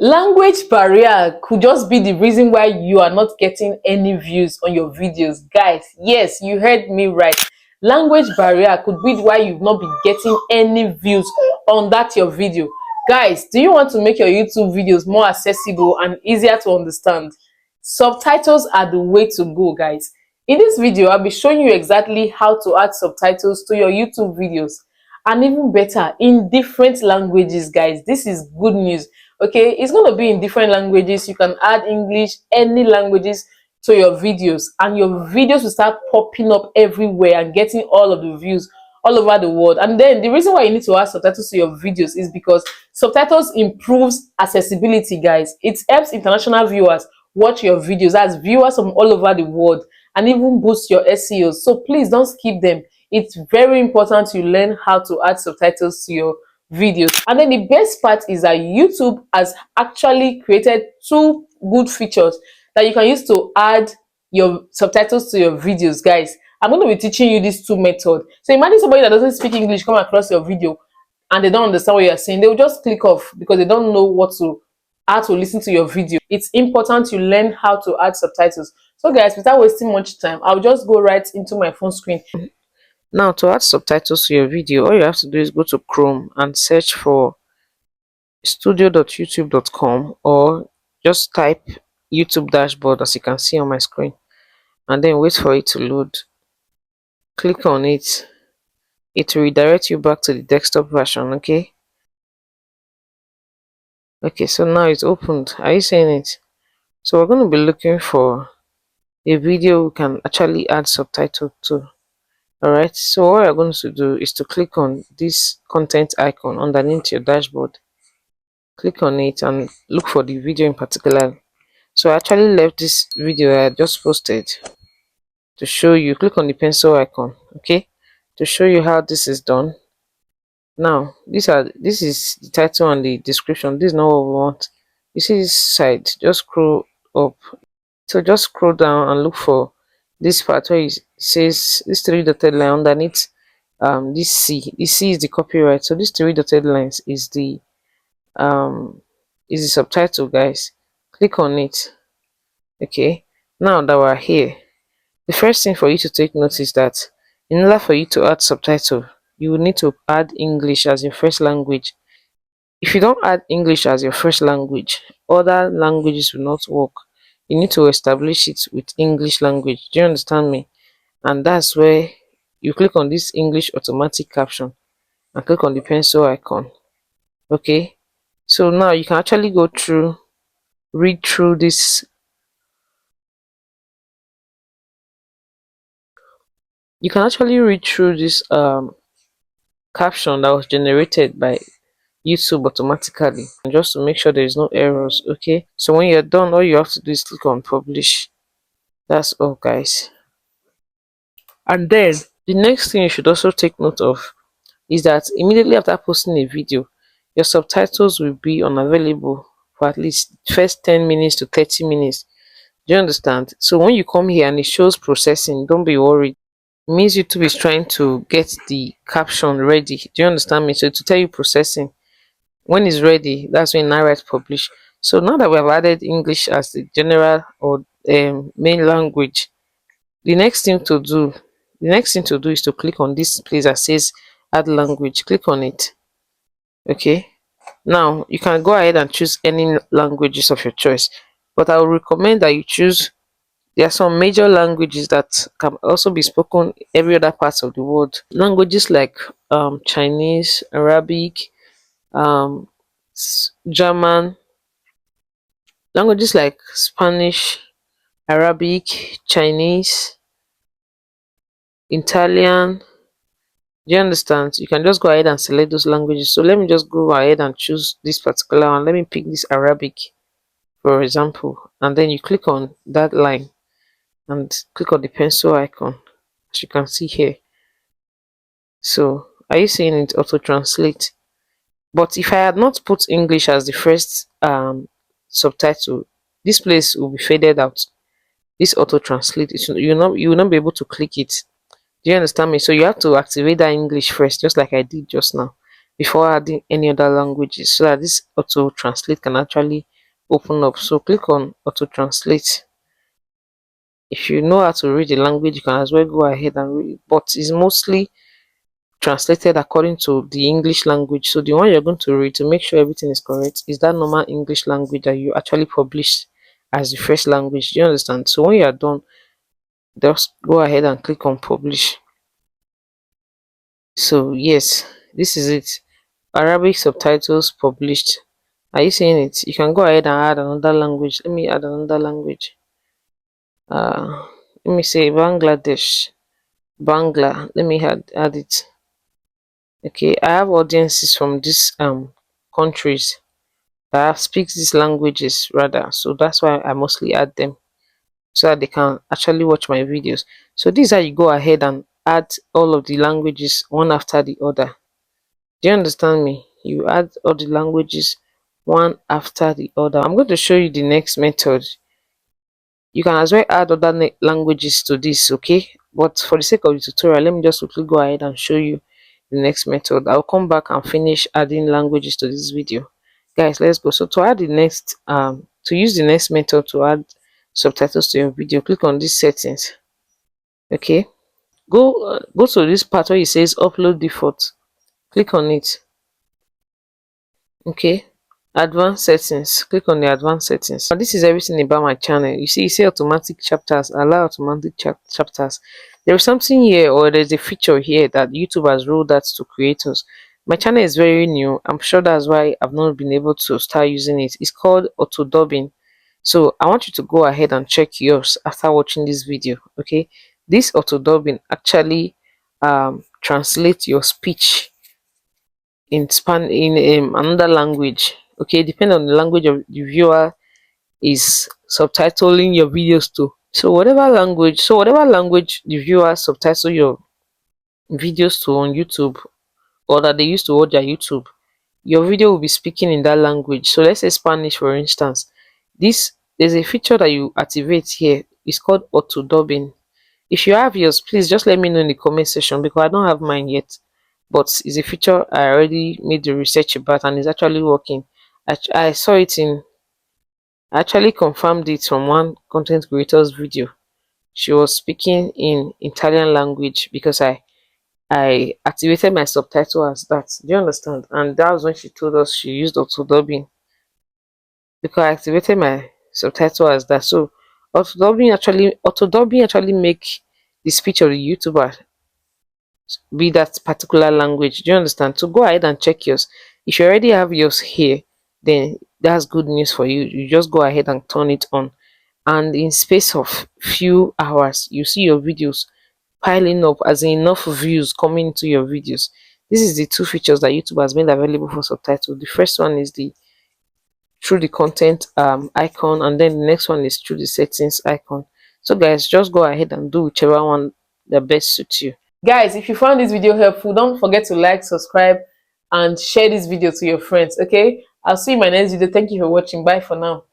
Language barrier could just be the reason why you are not getting any views on your videos. Guys, yes, you heard me right. Language barrier could be why you've not been getting any views on that your video. Guys, do you want to make your YouTube videos more accessible and easier to understand? Subtitles are the way to go, guys. In this video, I'll be showing you exactly how to add subtitles to your YouTube videos, and even better, in different languages. Guys, this is good news. Okay, it's going to be in different languages. You can add English, any languages to your videos, and your videos will start popping up everywhere and getting all of the views all over the world. And then the reason why you need to add subtitles to your videos is because subtitles improves accessibility. Guys, it helps international viewers watch your videos, as viewers from all over the world, and even boost your SEO. So please don't skip them. It's very important you learn how to add subtitles to your videos. And then the best part is that YouTube has actually created two good features that you can use to add your subtitles to your videos. Guys, I'm going to be teaching you these two methods. So imagine somebody that doesn't speak English come across your video and they don't understand what you're saying. They will just click off because they don't know how to listen to your video. It's important you learn how to add subtitles. So guys, without wasting much time, I'll just go right into my phone screen. Now, to add subtitles to your video, all you have to do is go to Chrome and search for studio.youtube.com, or just type YouTube dashboard as you can see on my screen, and then wait for it to load. Click on it. It will redirect you back to the desktop version. Okay, so now it's opened. Are you seeing it? So we're going to be looking for a video we can actually add subtitle to. Alright, so what you're going to do is to click on this content icon underneath your dashboard. Click on it and look for the video in particular. So I actually left this video I just posted to show you. Click on the pencil icon, okay, to show you how this is done. Now this is the title and the description. This is not what we want. You see this side, just scroll up. So just scroll down and look for this part where it says this three dotted line underneath this C. This C is the copyright. So this three dotted lines is the subtitle, guys. Click on it. Okay. Now that we're here, the first thing for you to take note is that in order for you to add subtitle, you will need to add English as your first language. If you don't add English as your first language, other languages will not work. You need to establish it with English language. Do you understand me? And that's where you click on this English automatic caption and click on the pencil icon. Okay, so now you can actually read through this. You can actually read through this caption that was generated by YouTube automatically, and just to make sure there is no errors. Okay, so when you're done, all you have to do is click on publish. That's all, guys. And then the next thing you should also take note of is that immediately after posting a video, your subtitles will be unavailable for at least first 10 minutes to 30 minutes. Do you understand? So when you come here and it shows processing, don't be worried. It means YouTube is trying to get the caption ready. Do you understand me? So to tell you processing, when it's ready, that's when I write publish. So now that we have added English as the general or main language, the next thing to do is to click on this place that says add language. Click on it. Okay, now you can go ahead and choose any languages of your choice, but I would recommend that you choose. There are some major languages that can also be spoken every other part of the world. Languages like Chinese, Arabic, German, languages like Spanish, Arabic, Chinese, Italian. Do you understand? You can just go ahead and select those languages. So let me just go ahead and choose this particular one. Let me pick this Arabic, for example, and then you click on that line and click on the pencil icon, as you can see here. So are you seeing it auto translate? But if I had not put English as the first subtitle, this place will be faded out. This auto translate, you will not be able to click it. Do you understand me? So you have to activate that English first, just like I did just now. before adding any other languages, so that this auto translate can actually open up. So click on auto translate. If you know how to read the language, you can as well go ahead and read, but it's mostly translated according to the English language. So the one you're going to read to make sure everything is correct is that normal English language that you actually publish as the first language. Do you understand? So when you are done, just go ahead and click on publish. So yes, this is it. Arabic subtitles published. Are you seeing it? You can go ahead and add another language. Let me add another language. Let me say Bangladesh. Bangla. Let me add it. Okay, I have audiences from these countries that speaks these languages rather, so that's why I mostly add them so that they can actually watch my videos. So this is how you go ahead and add all of the languages one after the other. Do you understand me? You add all the languages one after the other. I'm going to show you the next method. You can as well add other languages to this, okay? But for the sake of the tutorial, let me just quickly go ahead and show you the next method. I'll come back and finish adding languages to this video. Guys, let's go. So to add the next to use the next method to add subtitles to your video, click on these settings. Okay, go to this part where it says upload default. Click on it. Okay, advanced settings. Click on the advanced settings. Now this is everything about my channel. You see, automatic chapters. Allow automatic chapters. There is something here, or there's a feature here that YouTube has rolled out to creators. My channel is very new. I'm sure that's why I've not been able to start using it. It's called auto dubbing. So I want you to go ahead and check yours after watching this video. Okay, this auto dubbing actually translates your speech in another language. Okay, depending on the language of the viewer is subtitling your videos to. So whatever language the viewer subtitle your videos to on YouTube, or that they used to watch their YouTube, your video will be speaking in that language. So let's say Spanish, for instance. This There's a feature that you activate here. It's called auto dubbing. If you have yours, please just let me know in the comment section, because I don't have mine yet. But it's a feature I already made the research about and it's actually working. I saw it in, I actually confirmed it from one content creator's video. She was speaking in Italian language because I activated my subtitle as that. Do you understand? And that was when she told us she used auto dubbing, because I activated my subtitle as that. So auto dubbing actually make the speech of the YouTuber be that particular language. Do you understand? So go ahead and check yours. If you already have yours here, then that's good news for you. You just go ahead and turn it on, and in space of few hours you see your videos piling up, as in enough views coming into your videos. This is the two features that YouTube has made available for subtitles. The first one is the through the content icon, and then the next one is through the settings icon. So guys, just go ahead and do whichever one that best suits you. Guys, if you found this video helpful, don't forget to like, subscribe, and share this video to your friends. Okay, I'll see you in my next video. Thank you for watching. Bye for now.